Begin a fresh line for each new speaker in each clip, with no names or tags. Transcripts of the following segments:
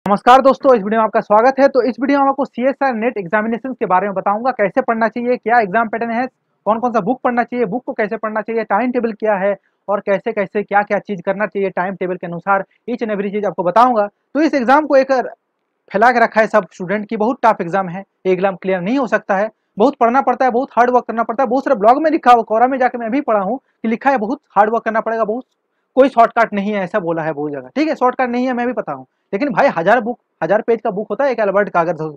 नमस्कार दोस्तों, इस वीडियो में आपका स्वागत है। तो इस वीडियो में आपको सीएसआर नेट एग्जामिनेशन के बारे में बताऊंगा, कैसे पढ़ना चाहिए, क्या एग्जाम पैटर्न है, कौन कौन सा बुक पढ़ना चाहिए, बुक को कैसे पढ़ना चाहिए, टाइम टेबल क्या है और कैसे कैसे क्या क्या चीज़ करना चाहिए टाइम टेबल के अनुसार। ईच एंड एवरी चीज़ आपको बताऊंगा। तो इस एग्जाम को एक फैला के रखा है सब स्टूडेंट की, बहुत टफ एग्जाम है, ये एग्जाम क्लियर नहीं हो सकता है, बहुत पढ़ना पड़ता है, बहुत हार्ड वर्क करना पड़ता है। बहुत सारे ब्लॉग में लिखा हुआ, कोरा में जाकर मैं भी पढ़ा हूँ कि लिखा है बहुत हार्ड वर्क करना पड़ेगा, बहुत कोई शॉर्टकट नहीं है, ऐसा बोला है बहुत जगह। ठीक है, शॉर्टकट नहीं है, मैं भी पता हूँ, लेकिन भाई 1000 पेज का बुक होता है, एक अल्बर्ट कागज हो,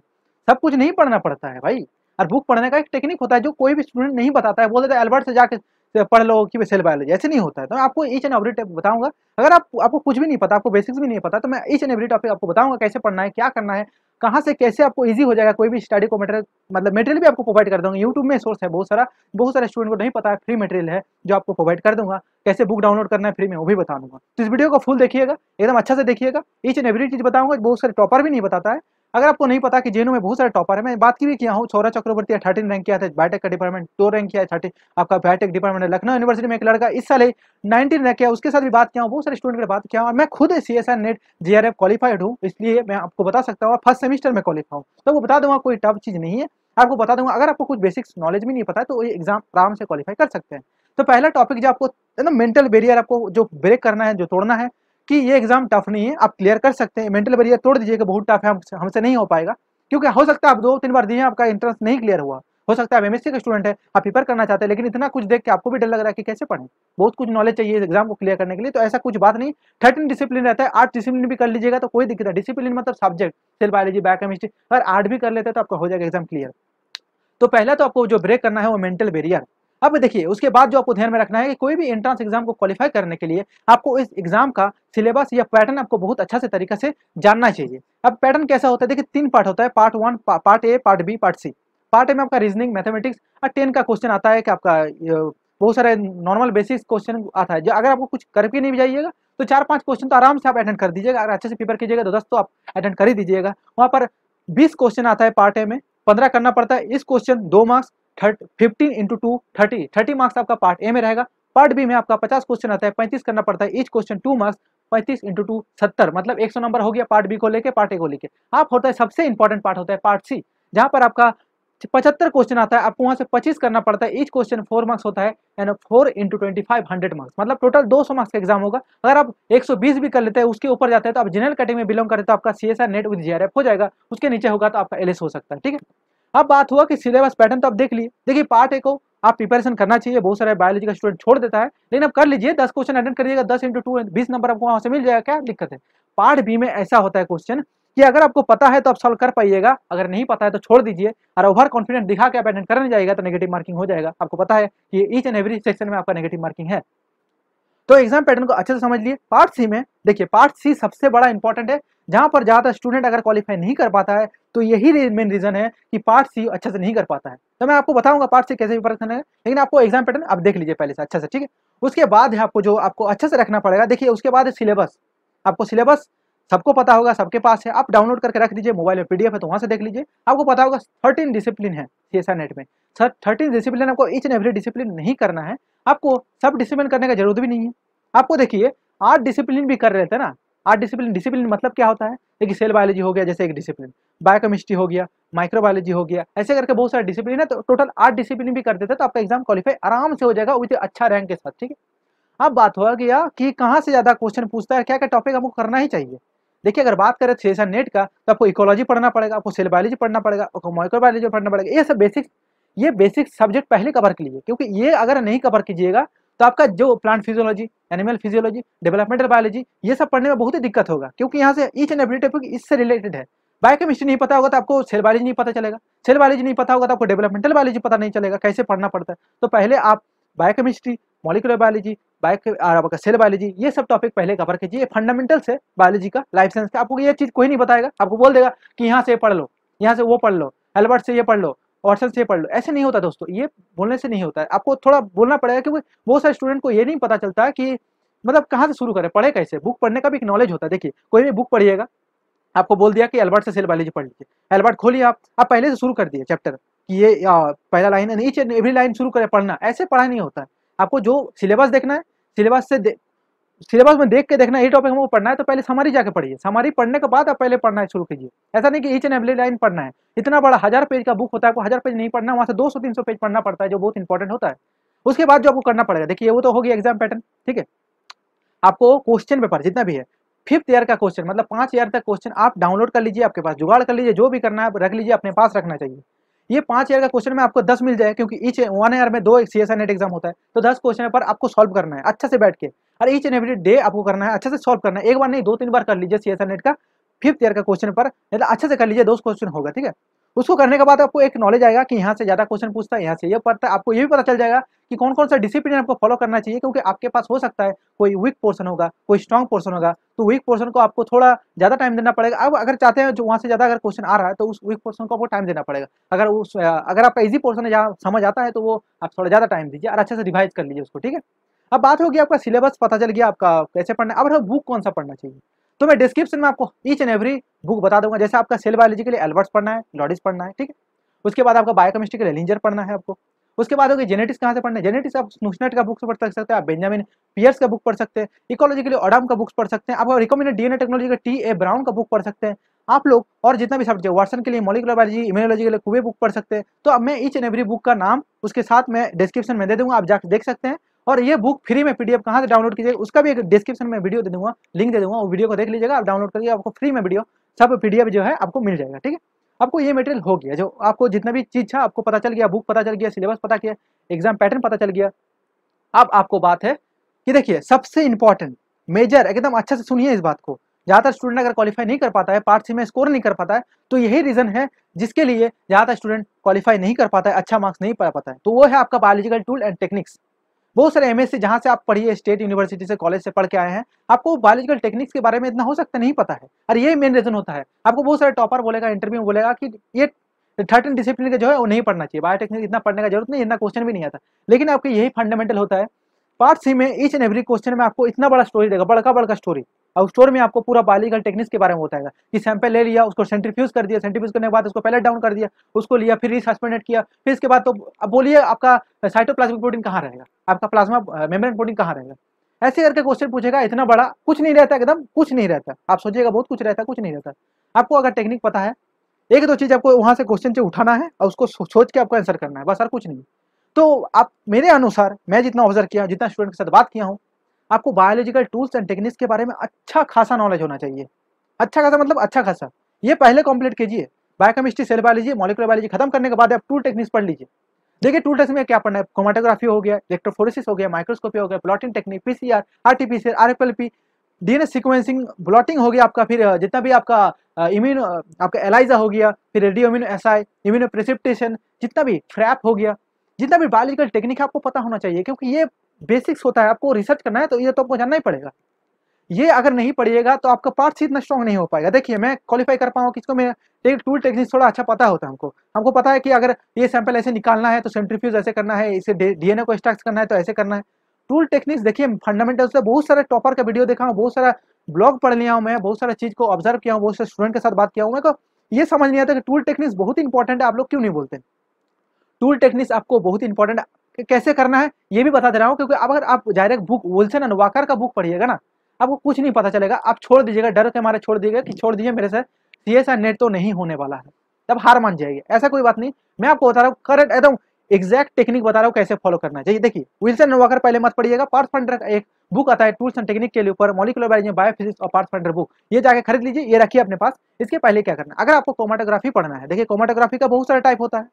सब कुछ नहीं पढ़ना पड़ता है भाई। और बुक पढ़ने का एक टेक्निक होता है जो कोई भी स्टूडेंट नहीं बताता है, बोल देता है अल्बर्ट से जाके से पढ़ लो कि सेल बायोलॉजी, ऐसे नहीं होता है। तो मैं आपको ईच एंड एवरी टॉपिक बताऊंगा। अगर आपको कुछ भी नहीं पता, आपको बेसिक्स भी नहीं पता, तो मैं ईच एंड एवरी टॉपिक आपको बताऊंगा कैसे पढ़ना है, क्या करना है, कहाँ से कैसे आपको इजी हो जाएगा। कोई भी स्टडी को मटेरियल, मतलब मटेरियल भी आपको प्रोवाइड कर दूंगा। यूट्यूब में सोर्स है बहुत सारा, बहुत सारे स्टूडेंट को नहीं पता है, फ्री मटेरियल है जो आपको प्रोवाइड कर दूंगा। कैसे बुक डाउनलोड करना है फ्री में, वो भी बता दूंगा। तो इस वीडियो को फुल देखिएगा, एकदम अच्छा से देखिएगा, ईच एंड एवरी चीज बताऊंगा। बहुत सारे टॉपर भी नहीं बताता है। अगर आपको नहीं पता कि जेएनयू में बहुत सारे टॉपर है, मैं बात की भी किया हूँ, सौरभ चक्रवर्ती 13 रैंक किया था, बायोटेक का डिपार्टमेंट 2 रैंक किया है, 30 आपका बायोटेक डिपार्टमेंट है। लखनऊ यूनिवर्सिटी में एक लड़का इस साल 19 रैंक किया, उसके साथ भी बात किया हूँ, बहुत सारे स्टूडेंट के बात किया हूँ। मैं खुद सीएसआर नेट जीआरएफ क्वालिफाइड हूँ, इसलिए मैं आपको बता सकता हूँ, फर्स्ट सेमिस्टर में क्वालिफाई हूँ, तो वो बता दूंगा, कोई टफ चीज़ नहीं है, आपको बता दूंगा। अगर आपको कुछ बेसिक्स नॉलेज भी नहीं पता है तो ये एग्जाम आराम से क्वालिफाई कर सकते हैं। तो पहला टॉपिक जो आपको एकदम मेंटल बैरियर आपको जो ब्रेक करना है, जो तोड़ना है, कि ये एग्जाम टफ नहीं है, आप क्लियर कर सकते हैं। मेंटल बैरियर तोड़ दीजिएगा, बहुत टफ है, हमसे नहीं हो पाएगा, क्योंकि हो सकता है आप 2-3 बार दिए, आपका इंट्रेंस नहीं क्लियर हुआ, हो सकता है आप एमएससी का स्टूडेंट है, आप प्रिपेयर करना चाहते हैं, लेकिन इतना कुछ देख के आपको भी डर लग रहा है कि कैसे पढ़ें, बहुत कुछ नॉलेज चाहिए इस एग्जाम को क्लियर करने के लिए। तो ऐसा कुछ बात नहीं, 13 डिसिप्लिन रहता है, 8 डिसिप्लिन भी कर लीजिएगा तो कोई दिक्कत है। डिसिप्लिन मतलब सब्जेक्ट, सेल बायोलॉजी, बायोकेमिस्ट्री, अगर 8 भी कर लेते हैं तो आपका हो जाएगा एग्जाम क्लियर। तो पहला तो आपको जो ब्रेक करना है वो मेंटल बैरियर। अब देखिए, उसके बाद जो आपको ध्यान में रखना है कि कोई भी एंट्रेंस एग्जाम को क्वालिफाई करने के लिए आपको इस एग्जाम का सिलेबस या पैटर्न आपको बहुत अच्छा से तरीके से जानना चाहिए। अब पैटर्न कैसा होता है, देखिए 3 पार्ट होता है, part 1, part A, part B, part C. Part A में आपका रीजनिंग, मैथमेटिक्स और 10 का क्वेश्चन आता है कि आपका बहुत सारे नॉर्मल बेसिक क्वेश्चन आता है, जो अगर आपको कुछ करके नहीं जाइएगा तो 4-5 क्वेश्चन तो आराम से आप अटेंड कर दीजिएगा। अगर अच्छे से प्रिपेयर कीजिएगा तो 10 तो आप अटेंड कर ही दीजिएगा। वहाँ पर 20 क्वेश्चन आता है पार्ट ए में, 15 करना पड़ता है। इस क्वेश्चन 2 मार्क्स, 15 इंटू 2 30 मार्क्स आपका पार्ट ए में रहेगा। पार्ट बी में आपका 50 क्वेश्चन आता है, 35 करना पड़ता है। ईच क्वेश्चन 2 मार्क्स, 35 इंटू 2 70, मतलब 100 नंबर हो गया पार्ट बी को लेके, पार्ट ए को लेके। आप होता है सबसे इंपॉर्टेंट पार्ट होता है पार्ट सी, जहां पर आपका 75 क्वेश्चन आता है, आपको वहां से 25 करना पड़ता है। ईच क्वेश्चन 4 मार्क्स होता है, एंड 4 इंटू 25 100 मार्क्स, मतलब टोटल 200 मार्क्स का एग्जाम होगा। अगर आप 120 भी कर लेते हैं, उसके ऊपर जाते हैं, तो आप जनरल कैटेगरी में बिलोंग करते हैं तो आपका सीएसआर नेट विद जीआरएफ हो जाएगा। उसके नीचे होगा तो आपका एलएस हो सकता है। ठीक है, अब बात हुआ कि सिलेबस पैटर्न तो आप देख लिए। देखिए, पार्ट ए को आप प्रिपरेशन करना चाहिए, बहुत सारे बायोलॉजी का स्टूडेंट छोड़ देता है, लेकिन आप कर लीजिए, 10 क्वेश्चन अटेंड करिएगा, 10 इंटू 2 20 नंबर आपको वहां से मिल जाएगा, क्या दिक्कत है। पार्ट बी में ऐसा होता है क्वेश्चन कि अगर आपको पता है तो आप सॉल्व कर पाइएगा, अगर नहीं पता है तो छोड़ दीजिए, और ओवर कॉन्फिडेंस दिखा के आप अटेंड करने जाएगा तो नेगेटिव मार्किंग हो जाएगा। आपको पता है कि ईच एंड एवरी सेक्शन में आपका नेगेटिव मार्किंग है। तो एग्जाम पैटर्न को अच्छे से समझ लिए। पार्ट सी में देखिए, पार्ट सी सबसे बड़ा इंपॉर्टेंट है, जहां पर ज्यादा स्टूडेंट अगर क्वालिफाई नहीं कर पाता है, तो यही मेन रीजन है कि पार्ट सी अच्छे से नहीं कर पाता है। तो मैं आपको बताऊंगा पार्ट सी कैसे प्रिपरेशन करना है, लेकिन आपको एग्जाम पैटर्न आप देख लीजिए पहले से अच्छे से। ठीक है, उसके बाद है आपको जो आपको अच्छे से रखना पड़ेगा। देखिए, उसके बाद सिलेबस, आपको सिलेबस सबको पता होगा, सबके पास है, आप डाउनलोड करके रख दीजिए, मोबाइल में पीडीएफ है तो वहां से देख लीजिए। आपको पता होगा 13 डिसिप्लिन है सीएसआर नेट में। सर 13 डिसिप्लिन, आपको ईच एंड एवरी डिसिप्लिन नहीं करना है, आपको सब डिसिप्लिन करने का जरूरत भी नहीं है। आपको देखिए 8 डिसिप्लिन भी कर रहे थे ना, 8 डिसिप्लिन, डिसिप्लिन मतलब क्या होता है, देखिए सेल बायोलॉजी हो गया जैसे एक डिसिप्लिन, बायोकेमिस्ट्री हो गया, माइक्रोबायोलॉजी हो गया, ऐसे करके बहुत सारे डिसिप्लिन है। तो टोटल 8 डिसिप्लिन भी कर देते तो आपका एग्जाम क्वालिफाई आराम से हो जाएगा विद अच्छा रैंक के साथ। ठीक है, अब बात हुआ गया कि कहाँ से ज्यादा क्वेश्चन पूछता है, क्या क्या टॉपिक हमको करना ही चाहिए। देखिए, अगर बात करें सीएसआर नेट का, तो आपको इकोलॉजी पढ़ना पड़ेगा, आपको सेल बायोलॉजी पढ़ना पड़ेगा, आपको माइक्रोबायोलॉजी पढ़ना पड़ेगा। ये सब बेसिक, ये बेसिक सब्जेक्ट पहले कवर कर लीजिए, क्योंकि ये अगर नहीं कवर कीजिएगा तो आपका जो plant physiology, animal physiology, developmental biology, ये सब पढ़ने में बहुत ही दिक्कत होगा, क्योंकि यहाँ से ईच एंड एवरी टॉपिक इससे रिलेटेड है। बायोकेमिस्ट्री नहीं पता होगा तो आपको सेल बायोलॉजी नहीं पता चलेगा, सेल बायोलॉजी नहीं पता होगा तो आपको डेवलपमेंटल बायोलॉजी पता नहीं चलेगा, कैसे पढ़ना पड़ता है। तो पहले आप बायोकेमिस्ट्री, मॉलिक्यूलर बायोलॉजी, आपका सेल बायोलॉजी, ये सब टॉपिक पहले कवर कीजिए। फंडामेंटल्स है बायोलॉजी का, लाइफ साइंस का, आपको ये चीज़ कोई नहीं बताएगा, आपको बोल देगा कि यहाँ से पढ़ लो, यहाँ से वो पढ़ लो, एल्बर्ट से ये पढ़ लो, ऑर्सन से पढ़ लो। ऐसे नहीं होता दोस्तों, ये बोलने से नहीं होता है, आपको थोड़ा बोलना पड़ेगा, क्योंकि बहुत सारे स्टूडेंट को ये नहीं पता चलता है कि मतलब कहाँ से शुरू करें, पढ़े कैसे। बुक पढ़ने का भी एक नॉलेज होता है। देखिए, कोई भी बुक पढ़िएगा, आपको बोल दिया कि एल्बर्ट से सेल बायोलॉजी पढ़ लीजिए, एल्बर्ट खोलिए, आप पहले से शुरू कर दिए चैप्टर कि ये पहला लाइन है, ईच एंड एवरी लाइन शुरू करें पढ़ना, ऐसे पढ़ाई नहीं होता है। आपको जो सिलेबस देखना है, सिलेबस से सिलेबस में देख के देखना ये टॉपिक हमको पढ़ना है तो पहले समरी जाके पढ़िए, समरी पढ़ने के बाद आप पहले पढ़ना शुरू कीजिए। ऐसा नहीं कि ईच एंड एवरी लाइन पढ़ना है, इतना बड़ा 1000 पेज का बुक होता है, आपको 1000 पेज नहीं पढ़ना, वहाँ से 200-300 पेज पढ़ना पड़ता है जो बहुत इंपॉर्टेंट होता है। उसके बाद जो आपको करना पड़ेगा, देखिए वो तो होगी एग्जाम पैटर्न, ठीक है। आपको क्वेश्चन पेपर जितना भी है 5th ईयर का क्वेश्चन, मतलब 5 ईयर तक क्वेश्चन आप डाउनलोड कर लीजिए, आपके पास जुगाड़ कर लीजिए, जो भी करना है रख लीजिए, अपने पास रखना चाहिए। ये 5 ईयर का क्वेश्चन में आपको 10 मिल जाए, क्योंकि ईच 1 ईयर में 2 CSI नेट एग्जाम होता है, तो 10 क्वेश्चन पेपर आपको सॉल्व करना है अच्छे से बैठ के, और ईच एंड एवरी डे आपको करना है, अच्छे से सॉल्व करना है, एक बार नहीं 2-3 बार कर लीजिए CSI नेट का 5th ईयर का क्वेश्चन पेपर, मतलब अच्छे से कर लीजिए, 2 क्वेश्चन होगा, ठीक है। उसको करने के बाद आपको एक नॉलेज आएगा कि यहाँ से ज़्यादा क्वेश्चन पूछता है, यहाँ से ये पढ़ता है, आपको ये भी पता चल जाएगा कि कौन कौन सा डिसिप्लिन आपको फॉलो करना चाहिए, क्योंकि आपके पास हो सकता है कोई वीक पोर्शन होगा, कोई स्ट्रॉन्ग पोर्शन होगा, तो वीक पोर्शन को आपको थोड़ा ज़्यादा टाइम देना पड़ेगा। अब अगर चाहते हैं जो वहाँ से ज़्यादा अगर क्वेश्चन आ रहा है तो उस वीक पोर्शन को आपको टाइम देना पड़ेगा। अगर आपका इजी पोर्शन है जहाँ समझ आता है तो वो आप थोड़ा ज़्यादा टाइम दीजिए और अच्छे से रिवाइज कर लीजिए उसको, ठीक है। अब बात होगी आपका सिलेबस पता चल गया आपका कैसे पढ़ना है, अब बुक कौन सा पढ़ना चाहिए। तो मैं डिस्क्रिप्शन में आपको ईच एंड एवरी बुक बता दूंगा। जैसे आपका सेल बायोलॉजी के लिए एल्बर्ट्स पढ़ना है, लॉडिस पढ़ना है, ठीक है। उसके बाद आपका बायोकेमिस्ट्री के लिए लिंजर पढ़ना है आपको। उसके बाद होगी जेनेटिक्स कहाँ से पढ़ना है, जेनेटिक्स आप स्नूसनेट का बुक पढ़ सकते हैं, आप बेंजामिन पियर्स का बुक पढ़ सकते हैं, इकोलॉजी के लिए ओडम का बुक्स पढ़ सकते हैं, आपको रिकमेंडेड डीएनए टेक्नोलॉजी का टी ए ब्राउन का बुक पढ़ सकते हैं आप लोग, और जितना भी सब्जेक्ट वाटसन के लिए मॉलिक्यूलर बायोलॉजी, इम्यूनोलॉजी के लिए कुवे बुक पढ़ सकते हैं। तो अब मैं ईच एंड एवरी बुक का नाम उसके साथ मैं डिस्क्रिप्शन में दे दूंगा, आप जाकर देख सकते हैं। और ये बुक फ्री में पीडीएफ कहाँ से डाउनलोड कीजिएगा उसका भी एक डिस्क्रिप्शन में वीडियो दे दूंगा, लिंक दे दूंगा, वो वीडियो को देख लीजिएगा, आप डाउनलोड करिए, आपको फ्री में वीडियो सब पीडीएफ जो है आपको मिल जाएगा, ठीक है। आपको ये मटेरियल हो गया, जो आपको जितना भी चीज़ था आपको पता चल गया, बुक पता चल गया, सिलेबस पता किया, एग्जाम पैटर्न पता चल गया। अब आपको बात है कि देखिए सबसे इंपॉर्टेंट मेजर, एकदम अच्छे से सुनिए इस बात को, ज़्यादातर स्टूडेंट अगर क्वालिफाई नहीं कर पाता है, पार्ट सी में स्कोर नहीं कर पाता है, तो यही रीज़न है जिसके लिए ज़्यादातर स्टूडेंट क्वालिफाई नहीं कर पाता है, अच्छा मार्क्स नहीं पा पाता है। तो वो है आपका बायोलॉजिकल टूल एंड टेक्निक्स। बहुत सारे एमएससी जहाँ से आप पढ़िए, स्टेट यूनिवर्सिटी से, कॉलेज से पढ़ के आए हैं, आपको बायोलॉजिकल टेक्निक्स के बारे में इतना हो सकता नहीं पता है, और यही मेन रीजन होता है। आपको बहुत सारे टॉपर बोलेगा, इंटरव्यू में बोलेगा कि ये 13 डिसिप्लिन के जो है वो नहीं पढ़ना चाहिए, बायोटेक्निक इतना पढ़ने का जरूरत नहीं, इतना क्वेश्चन भी नहीं आता। लेकिन आपके यही फंडामेंटल होता है। पार्ट सी में ईच एंड एवरी क्वेश्चन में आपको इतना बड़ा स्टोरी देगा, बड़का बड़का स्टोरी, और स्टोरी में आपको पूरा बायोलॉजिकल टेक्निक्स के बारे में बताएगा कि सैंपल ले लिया, उसको सेंट्रीफ्यूज कर दिया, सेंट्रीफ्यूज करने के बाद उसको पैलेट डाउन कर दिया, उसको लिया, फिर रिसस्पेंडेड किया, फिर इसके बाद तो अब बोलिए आपका साइटोप्लाज्मिक प्रोटीन कहाँ रहेगा, आपका प्लाज्मा मेम्ब्रेन प्रोटीन कहाँ रहेगा। ऐसे करके क्वेश्चन पूछेगा, इतना बड़ा कुछ नहीं रहता, एकदम कुछ नहीं रहता। आप सोचिएगा बहुत कुछ रहता है, कुछ नहीं रहता। आपको अगर टेक्निक पता है, एक दो चीज आपको वहां से क्वेश्चन से उठाना है और उसको सोच के आपको आंसर करना है, बस और कुछ नहीं। तो आप मेरे अनुसार, मैं जितना ऑब्जर्व किया, जितना स्टूडेंट के साथ बात किया हूँ, आपको बायोलॉजिकल टूल्स एंड टेक्निक्स के बारे में अच्छा खासा नॉलेज होना चाहिए। अच्छा खासा मतलब अच्छा खासा, ये पहले कंप्लीट कीजिए। Biochemistry, cell biology, molecular biology खत्म करने के बाद आप टूल टेक्निक्स पढ़ लीजिए। देखिए टूल टेक्निक्स में क्या पढ़ना है, क्रोमेटोग्राफी हो गया, इलेक्ट्रोफोरेसिस हो गया, माइक्रोस्कोपी हो गया, plotting technique, PCR, RTPCR, RFLP, DNA sequencing, blotting हो गया आपका, फिर जितना भी आपका इम्यूनो, आपका एलाइजा हो गया, फिर radio immuno SI, immuno precipitation, जितना भी फ्रैप हो गया, जितना भी बायोलॉजिकल टेक्निक आपको पता होना चाहिए, क्योंकि ये बेसिक्स होता है। आपको रिसर्च करना है तो ये तो आपको जानना ही पड़ेगा। ये अगर नहीं पढ़िएगा तो आपका पार्ट सी इतना स्ट्रॉन्ग नहीं हो पाएगा। देखिए मैं क्वालिफाई कर पाऊँ किसको, मैं टूल टेक्निक्स थोड़ा अच्छा पता होता है हमको पता है कि अगर ये सैंपल ऐसे निकालना है तो सेंट्रीफ्यूज ऐसे करना है, इसे डीएनए को एक्सट्रैक्ट करना है तो ऐसे करना है। टूल टेक्निक्स देखिए फंडामेंटल से बहुत सारे टॉपर का वीडियो देखा हूँ, बहुत सारा ब्लॉग पढ़ लिया हूँ, मैं बहुत सारा चीज़ को ऑब्जर्व किया हूँ, बहुत सारे स्टूडेंट के साथ बात किया हूँ, मैं तो ये समझ नहीं आता कि टूल टेक्निक्स बहुत इंपॉर्टेंट है, आप लोग क्यों नहीं बोलते। टूल टेक्निक्स आपको बहुत इंपॉर्टेंट कैसे करना है ये भी बता दे रहा हूँ, क्योंकि अब अगर आप direct book Wilson and walker का बुक पढ़िएगा ना, आपको कुछ नहीं पता चलेगा, आप छोड़ दीजिएगा, डर के मारे छोड़ दीजिएगा कि छोड़ दीजिए मेरे से सीएसआई नेट तो नहीं होने वाला है, तब हार मान जाएगी। ऐसा कोई बात नहीं, मैं आपको बता रहा हूँ करेक्ट एकदम एग्जैक्ट टेक्निक बता रहा हूँ कैसे फॉलो करना चाहिए। देखिए विल्सन एंड वॉकर पहले मत पढ़िएगा, पार्थफाइंडर का एक बुक आता है टूल्स एंड टेक्निक के ऊपर, मॉलिक्यूलर बायोलॉजी, बायोफिजिक्स और पार्थफाइंडर बुक, ये जाके खरीद लीजिए, ये रखिए अपने पास। इसके पहले क्या करना है, अगर आपको क्रोमेटोग्राफी पढ़ना है, देखिए क्रोमेटोग्राफी का बहुत सारा टाइप होता है,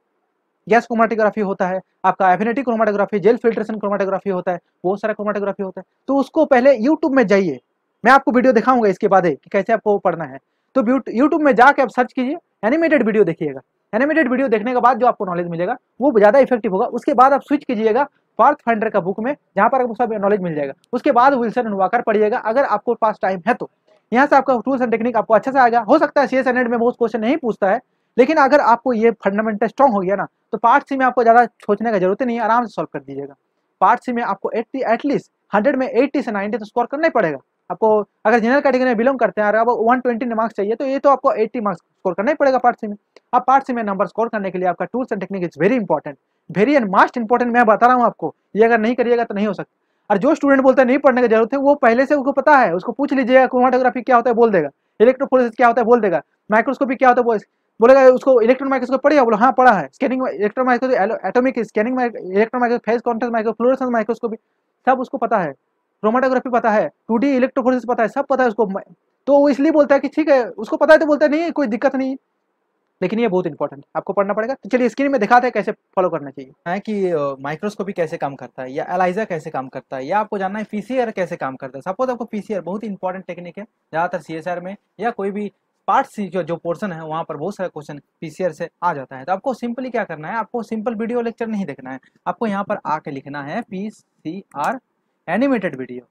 गैस क्रोमेटोग्राफी होता है, आपका affinity chromatography, gel filtration chromatography होता है, बहुत सारा क्रोमेटोग्राफी होता है। तो उसको पहले यूट्यूब में जाइए, मैं आपको वीडियो दिखाऊंगा इसके बाद कि कैसे आपको पढ़ना है। तो यूट्यूब में जाके आप सर्च कीजिए, एनिमेटेड वीडियो देखिएगा, एनिमेटेड वीडियो देखने के बाद जो आपको नॉलेज मिलेगा वो ज़्यादा इफेक्टिव होगा। उसके बाद आप स्विच कीजिएगा पार्थफाइंडर का बुक में, जहाँ पर आपको सब नॉलेज मिल जाएगा। उसके बाद विल्सन एंड वॉकर पढ़िएगा अगर आपको पास टाइम है तो। यहाँ से आपका टूल्स एंड टेक्निक आपको अच्छे से आएगा। हो सकता है सीएसआई नेट में बहुत क्वेश्चन नहीं पूछता है, लेकिन अगर आपको ये फंडामेंटल स्ट्रॉन्ग हो गया ना, तो पार्ट सी में आपको ज़्यादा सोचने का जरूरत नहीं है, आराम से सॉल्व कर दीजिएगा। पार्ट सी में आपको 80 एटलीस्ट 100 में 80 से 90 तो स्कोर करना ही पड़ेगा आपको। अगर जनरल कैटेगरी में बिलोंग करते हैं, अगर आपको 120 मार्क्स चाहिए तो ये तो आपको 80 मार्क्स स्कोर करना ही पड़ेगा पार्ट सी में। अब पार्ट सी में नंबर स्कोर करने के लिए आपका tools and technique is very important, very and must important. मैं बता रहा हूँ आपको, ये अगर नहीं करिएगा तो नहीं हो सकता। और जो स्टूडेंट बोलता है नहीं पढ़ने की जरूरत है, वो पहले से उसको पता है, उसको पूछ लीजिएगा क्रोमेटोग्राफी क्या होता है बोल देगा, इलेक्ट्रोफोरेसिस क्या होता है बोल देगा, माइक्रोस्कोपी क्या होता है बोलेगा, उसको इलेक्ट्रॉन माइक्रोस्कोप पढ़िया, बोलो हाँ पढ़ा है, scanning electron microscope, atomic scanning electron microscope, phase contrast microscope, fluorescence microscopy, सब उसको पता है, क्रोमेटोग्राफी पता है, 2D इलेक्ट्रोफोरेसिस पता है, सब पता है उसको। तो वो इसलिए बोलता है कि ठीक है, उसको पता है तो बोलता है नहीं कोई दिक्कत नहीं है। लेकिन ये बहुत इंपॉर्टेंट है, आपको पढ़ना पड़ेगा। तो चलिए स्क्रीन में दिखाते हैं कैसे फॉलो करना चाहिए, है कि माइक्रोस्कोपी कैसे काम करता है, या एलाइजा कैसे काम करता है, या आपको जानना है पीसीआर कैसे काम करता है। सपोज आपको पीसीआर बहुत इंपॉर्टेंट टेक्निक है, ज़्यादातर सीएसआर में या कोई भी पार्ट सी जो पोर्सन है वहाँ पर बहुत सारा क्वेश्चन पीसीआर से आ जाता है। तो आपको सिंपली क्या करना है, आपको सिंपल वीडियो लेक्चर नहीं देखना है, आपको यहाँ पर आके लिखना है पीसीआर एनिमेटेड वीडियो।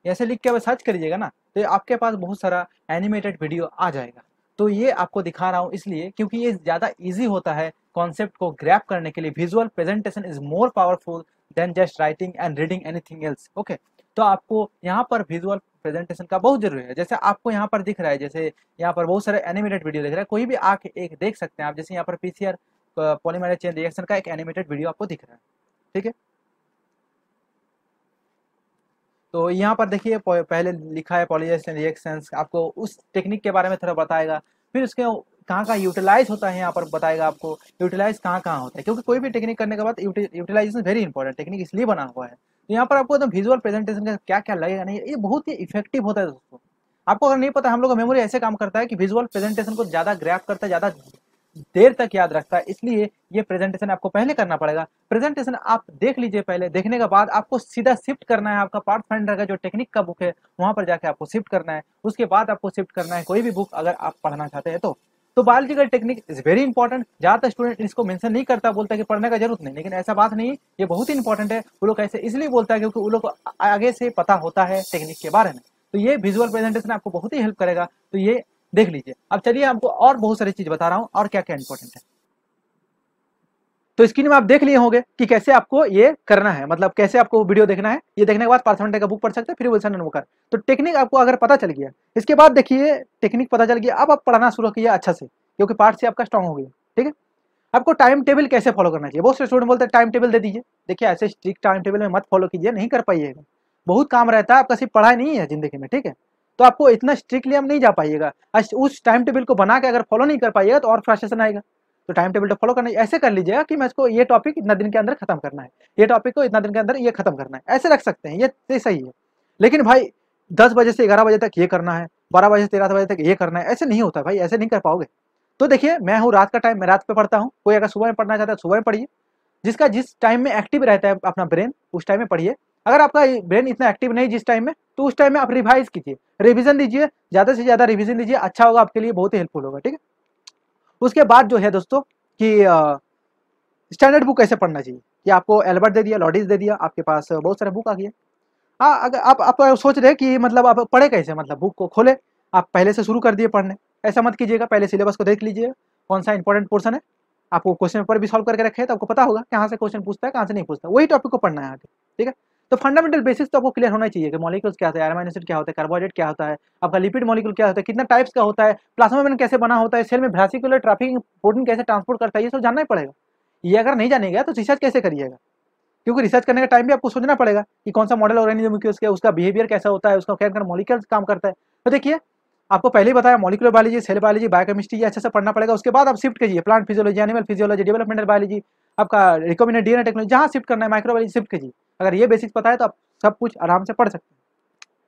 ऐसे लिख के अब सर्च करिएगा ना, तो आपके पास बहुत सारा एनिमेटेड वीडियो आ जाएगा। तो ये आपको दिखा रहा हूँ इसलिए क्योंकि ये ज़्यादा इजी होता है कॉन्सेप्ट को ग्रैप करने के लिए। Visual presentation is more powerful than just writing and reading anything else. Okay, तो आपको यहाँ पर विजुअल प्रेजेंटेशन का बहुत जरूरी है। जैसे आपको यहाँ पर दिख रहा है, जैसे यहाँ पर बहुत सारे एनिमेटेड वीडियो दिख रहा है, कोई भी आके एक देख सकते हैं आप। जैसे यहाँ पर पीसीआर पॉलीमरेज चेन रिएक्शन का एक एनिमेटेड वीडियो आपको दिख रहा है, ठीक है। तो यहाँ पर देखिए पहले लिखा है पॉलीमरेज चेन रिएक्शंस, आपको उस टेक्निक के बारे में थोड़ा बताएगा। फिर उसके कहाँ कहाँ यूटिलाइज होता है यहाँ पर बताएगा आपको, यूटिलाइज कहाँ कहाँ होता है, क्योंकि कोई भी टेक्निक करने के बाद यूटिलाइजेशन वेरी इंपॉर्टेंट, टेक्निक इसलिए बना हुआ है। तो यहाँ पर आपको एकदम विजुअल प्रेजेंटेशन का क्या क्या लगेगा नहीं, ये बहुत ही इफेक्टिव होता है दोस्तों। आपको अगर नहीं पता, हम लोग का मेमोरी ऐसे काम करता है कि विजुअल प्रेजेंटेशन को ज्यादा ग्रैप करता है, ज्यादा देर तक याद रखता है, इसलिए ये प्रेजेंटेशन आपको पहले करना पड़ेगा। प्रेजेंटेशन आप देख लीजिए, पहले देखने के बाद आपको सीधा शिफ्ट करना है, आपका पार्ट फाइंडर का जो टेक्निक का बुक है वहां पर जाके आपको शिफ्ट करना है। उसके बाद आपको शिफ्ट करना है कोई भी बुक अगर आप पढ़ना चाहते हैं तो biological technique is very important. ज्यादातर स्टूडेंट इसको मेंशन नहीं करता, बोलता है कि पढ़ने का जरूरत नहीं, लेकिन ऐसा बात नहीं, ये बहुत ही इंपॉर्टेंट है। वो लोग ऐसे इसलिए बोलता है क्योंकि वो लोग को आगे से पता होता है टेक्निक के बारे में। तो ये विजुअल प्रेजेंटेशन आपको बहुत ही हेल्प करेगा, तो ये देख लीजिए। अब चलिए आपको और बहुत सारी चीज बता रहा हूँ और क्या क्या इंपॉर्टेंट है। तो स्क्रीन में आप देख लिए होंगे कि कैसे आपको ये करना है, मतलब कैसे आपको वीडियो देखना है। ये देखने के बाद पार्थमेंट का बुक पढ़ सकते हैं, फिर विल्सन एंड वोकर। तो टेक्निक आपको अगर पता चल गया, इसके बाद देखिए टेक्निक पता चल गया, अब आप पढ़ना शुरू किया अच्छा से, क्योंकि पार्ट से आपका स्ट्रॉन्ग हो गया, ठीक है। आपको टाइम टेबल कैसे फॉलो करना चाहिए, बहुत से स्टूडेंट बोलते हैं टाइम टेबल दे दीजिए। देखिए ऐसे स्ट्रिक्ट टाइम टेबल में मत फॉलो कीजिए, नहीं कर पाइएगा। बहुत काम रहता है आपका, सिर्फ पढ़ाई नहीं है जिंदगी में, ठीक है। तो आपको इतना स्ट्रिक्टली आप नहीं जा पाइएगा। उस टाइम टेबल को बना के अगर फॉलो नहीं कर पाइएगा तो और फ्रस्ट्रेशन आएगा। तो टाइम टेबल तो फॉलो करना, ऐसे कर लीजिएगा कि मैं इसको ये टॉपिक इतना दिन के अंदर खत्म करना है, ये टॉपिक को इतना दिन के अंदर ये खत्म करना है, ऐसे रख सकते हैं, ये सही है। लेकिन भाई 10 बजे से 11 बजे तक ये करना है, 12 बजे से 13 बजे तक ये करना है, ऐसे नहीं होता भाई, ऐसे नहीं कर पाओगे। तो देखिए मैं हूँ रात का टाइम, मैं रात पे पढ़ता हूँ, कोई अगर सुबह में पढ़ना चाहता है सुबह में पढ़िए। जिसका जिस टाइम में एक्टिव रहता है अपना ब्रेन, उस टाइम में पढ़िए। अगर आपका ब्रेन इतना एक्टिव नहीं जिस टाइम में, तो उस टाइम में आप रिवाइज कीजिए, रिवीजन दीजिए, ज़्यादा से ज़्यादा रिवीजन दीजिए, अच्छा होगा आपके लिए, बहुत ही हेल्पफुल होगा, ठीक है। उसके बाद जो है दोस्तों कि स्टैंडर्ड बुक कैसे पढ़ना चाहिए, कि आपको एल्बर्ट दे दिया, लॉडिस दे दिया, आपके पास बहुत सारे बुक आ गए। हाँ, अगर आप सोच रहे हैं कि मतलब आप पढ़े कैसे, मतलब बुक को खोले, आप पहले से शुरू कर दिए पढ़ने, ऐसा मत कीजिएगा। पहले सिलेबस को देख लीजिए कौन सा इंपॉर्टेंट पोर्सन है, आपको क्वेश्चन पेपर भी सॉल्व करके रखे हैं तो आपको पता होगा कहाँ से क्वेश्चन पूछता है कहाँ से नहीं पूछता, वही टॉपिक को पढ़ना है आगे, ठीक है। तो फंडामेंटल बेसिक्स तो आपको क्लियर होना चाहिए कि मॉलिक्यूल्स क्या होता है, अमीनो एसिड क्या होता है, कार्बोहाइड्रेट क्या होता है, आपका लिपिड मॉलिक्यूल क्या होता है, कितना टाइप्स का होता है, प्लाज्मा मेम्ब्रेन कैसे बना होता है, सेल में वेसिकुलर ट्रैफिकिंग प्रोटीन कैसे ट्रांसपोर्ट करता है, ये सब जानना ही पड़ेगा। ये अगर नहीं जानेगा तो रिसर्च कैसे करिएगा, क्योंकि रिसर्च करने का टाइम भी आपको सोचना पड़ेगा कि कौन सा मॉडल ऑर्गेनिज्म उसका बिहेवियर कैसा होता है, उसका क्या मॉलिक्यूल्स काम करता है। तो देखिए आपको पहले ही बताया, molecular biology, cell biology, biochemistry, ये अच्छे से पढ़ना पड़ेगा। उसके बाद आप शिफ्ट कीजिए plant physiology, animal physiology, developmental biology, आपका रिकॉम्बिनेंट डीएनए टेक्नोलॉजी, जहाँ शिफ्ट करना है माइक्रोबायोलॉजी शिफ्ट कीजिए। अगर ये बेसिक्स पता है तो आप सब कुछ आराम से पढ़ सकते हैं,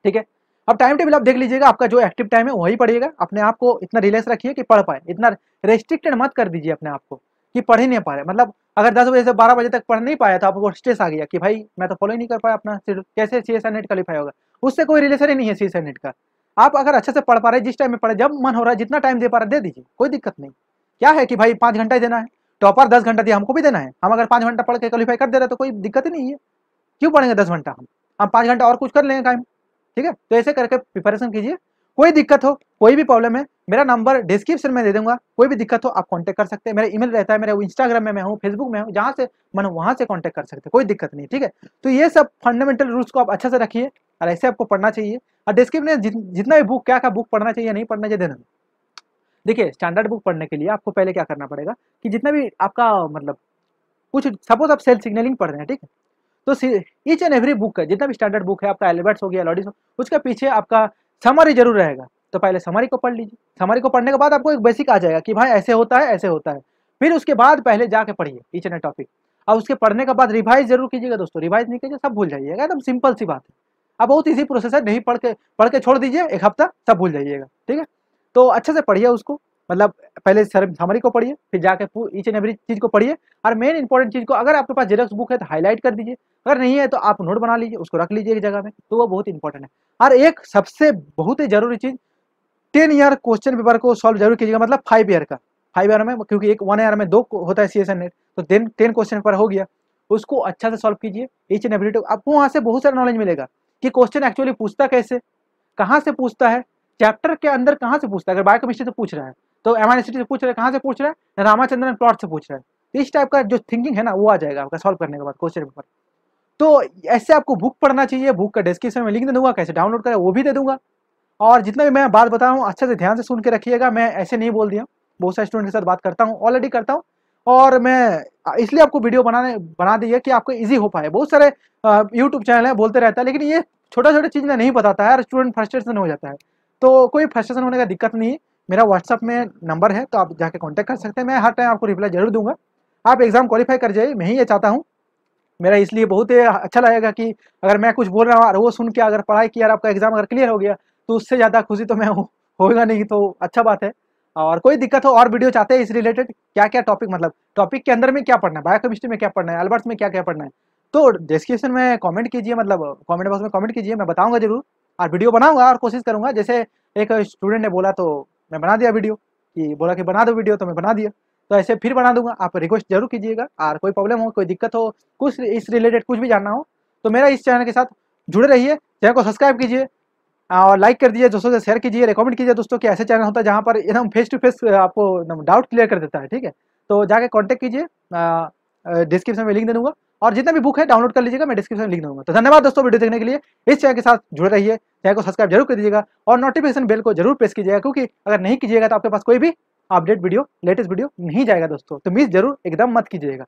ठीक है। अब टाइम टेबल आप देख लीजिएगा, आपका जो एक्टिव टाइम है वही पढ़िएगा। अपने आप को इतना रिलैक्स रखिए कि पढ़ पाए, इतना रेस्ट्रिक्टेड मत कर दीजिए अपने आप को कि पढ़ ही नहीं पा रहे। मतलब अगर 10 बजे से 12 बजे तक पढ़ नहीं पाया तो आपको स्ट्रेस आ गया कि भाई मैं तो फॉलो ही नहीं कर पाया अपना शेड्यूल, कैसे सीएसआई नेट क्वालिफाई होगा। उससे कोई रिलेशन ही नहीं है सीएसआई नेट का। आप अगर अच्छे से पढ़ पा रहे, जिस टाइम में पढ़े, जब मन हो रहा है, जितना टाइम दे पा रहे दे दीजिए, कोई दिक्कत नहीं। क्या है कि भाई 5 घंटा ही देना है, टॉपर 10 घंटा दिया, हमको भी देना है। हम अगर 5 घंटा पढ़ के क्वालिफाई कर दे रहे तो कोई दिक्कत ही नहीं है। क्यों पढ़ेंगे 10 घंटा, हम 5 घंटा और कुछ कर लेंगे टाइम, ठीक है। तो ऐसे करके प्रिपरेशन कीजिए। कोई दिक्कत हो, कोई भी प्रॉब्लम है, मेरा नंबर डिस्क्रिप्शन में दे दूंगा, कोई भी दिक्कत हो आप कांटेक्ट कर सकते हैं। मेरा ईमेल रहता है, मेरे इंस्टाग्राम में मैं हूँ, फेसबुक में हूँ, जहाँ से मन वहाँ से कांटेक्ट कर सकते हैं, कोई दिक्कत नहीं, ठीक है। तो ये सब फंडामेंटल रूल्स को आप अच्छे से रखिए और ऐसे आपको पढ़ना चाहिए। और डिस्क्रिप्शन में जितना भी बुक क्या बुक पढ़ना चाहिए नहीं पढ़ना चाहिए देना। देखिए स्टैंडर्ड बुक पढ़ने के लिए आपको पहले क्या करना पड़ेगा कि जितना भी आपका मतलब कुछ सपोज आप सेल सिग्नलिंग पढ़ रहे हैं, ठीक है, तो ईच एंड एवरी बुक का जितना भी स्टैंडर्ड बुक है, आपका एल्बर्ट्स हो गया, लॉडिस हो, उसके पीछे आपका समरी जरूर रहेगा। तो पहले समरी को पढ़ लीजिए, समरी को पढ़ने के बाद आपको एक बेसिक आ जाएगा कि भाई ऐसे होता है, ऐसे होता है। फिर उसके बाद पहले जाके पढ़िए ईच एंड टॉपिक, और उसके पढ़ने के बाद रिवाइज जरूर कीजिएगा दोस्तों, रिवाइज नहीं कीजिए सब भूल जाइएगा, एकदम सिंपल सी बात है। अब बहुत ईजी प्रोसेस है, नहीं पढ़ के छोड़ दीजिए, एक हफ्ता सब भूल जाइएगा, ठीक है। तो अच्छे से पढ़िए उसको, मतलब पहले समरी को पढ़िए, फिर जाके ईच एंड एवरी चीज को पढ़िए, और मेन इंपॉर्टेंट चीज को अगर आपके पास जेरॉक्स बुक है तो हाईलाइट कर दीजिए, अगर नहीं है तो आप नोट बना लीजिए, उसको रख लीजिए एक जगह में, तो वो बहुत इंपॉर्टेंट है। और एक सबसे बहुत ही जरूरी चीज, 10 ईयर क्वेश्चन पेपर को सॉल्व जरूर कीजिएगा, मतलब 5 ईयर का, 5 ईयर में, क्योंकि एक 1 ईयर में 2 होता है सीएसएन नेट, तो 10 क्वेश्चन पेपर हो गया, उसको अच्छा से सॉल्व कीजिए ईच एंड एवरी। आपको वहाँ से बहुत सारा नॉलेज मिलेगा कि क्वेश्चन एक्चुअली पूछता कैसे, कहाँ से पूछता है, चैप्टर के अंदर कहाँ से पूछता है। अगर बायोकेमिस्ट्री से पूछ रहा है तो एमआईएसटी से पूछ रहा है, कहाँ से पूछ रहा है, रामाचंद्रन प्लॉट से पूछ रहा है, तो इस टाइप का जो थिंकिंग है ना वो आ जाएगा आपका सॉल्व करने के बाद क्वेश्चन पेपर। तो ऐसे आपको बुक पढ़ना चाहिए, बुक का डिस्क्रिप्शन में लिंक दे दूंगा, कैसे डाउनलोड करें वो भी दे दूंगा। और जितना भी मैं बात बता रहा हूँ अच्छे से ध्यान से सुन के रखिएगा, मैं ऐसे नहीं बोल दिया, बहुत सारे स्टूडेंट के साथ बात करता हूँ, ऑलरेडी करता हूँ, और मैं इसलिए आपको वीडियो बना दी है कि आपको ईजी हो पाए। बहुत सारे यूट्यूब चैनल है बोलते रहता है, लेकिन ये छोटा छोटा चीज़ में नहीं बताता है और स्टूडेंट फ्रस्ट्रेशन हो जाता है। तो कोई फ्रस्ट्रेशन होने का दिक्कत नहीं है, मेरा व्हाट्सअप में नंबर है, तो आप जाके कॉन्टैक्ट कर सकते हैं, मैं हर टाइम आपको रिप्लाई जरूर दूंगा। आप एग्जाम क्वालिफाई कर जाइए, मैं ही ये चाहता हूँ। मेरा इसलिए बहुत ही अच्छा लगेगा कि अगर मैं कुछ बोल रहा हूँ और वो सुन के अगर पढ़ाई किया और आपका एग्जाम अगर क्लियर हो गया, तो उससे ज़्यादा खुशी तो मैं होगा नहीं, तो अच्छा बात है। और कोई दिक्कत हो और वीडियो चाहते हैं इस रिलेटेड, क्या क्या टॉपिक, मतलब टॉपिक के अंदर में क्या पढ़ना है, बायोकेमिस्ट्री में क्या पढ़ना है, एल्बर्ट्स में क्या क्या पढ़ना है, तो डिस्क्रिप्शन में कमेंट कीजिए, मतलब कमेंट बॉक्स में कमेंट कीजिए, मैं बताऊंगा जरूर, और वीडियो बनाऊंगा और कोशिश करूंगा। जैसे एक स्टूडेंट ने बोला तो मैं बना दिया वीडियो, कि बोला कि बना दो वीडियो, तो मैं बना दिया, तो ऐसे फिर बना दूंगा। आप रिक्वेस्ट जरूर कीजिएगा, और कोई प्रॉब्लम हो, कोई दिक्कत हो, कुछ इस रिलेटेड कुछ भी जानना हो, तो मेरा इस चैनल के साथ जुड़े रहिए, चैनल को सब्सक्राइब कीजिए और लाइक कर दीजिए, दोस्तों से शेयर कीजिए, रिकमेंड कीजिए दोस्तों कि ऐसे चैनल होता है जहाँ पर एकदम फेस टू फेस आपको डाउट क्लियर कर देता है, ठीक है। तो जाके कॉन्टैक्ट कीजिए, डिस्क्रिप्शन में लिंक दे दूंगा, और जितना भी बुक है डाउनलोड कर लीजिएगा, मैं डिस्क्रिप्शन में लिंक दूंगा। तो धन्यवाद दोस्तों वीडियो देखने के लिए, इस चैनल के साथ जुड़े रहिए, चैनल को सब्सक्राइब जरूर कर दीजिएगा, और नोटिफिकेशन बेल को जरूर प्रेस कीजिएगा, क्योंकि अगर नहीं कीजिएगा तो आपके पास कोई भी अपडेट वीडियो, लेटेस्ट वीडियो नहीं जाएगा दोस्तों, तो मिस जरूर एकदम मत कीजिएगा।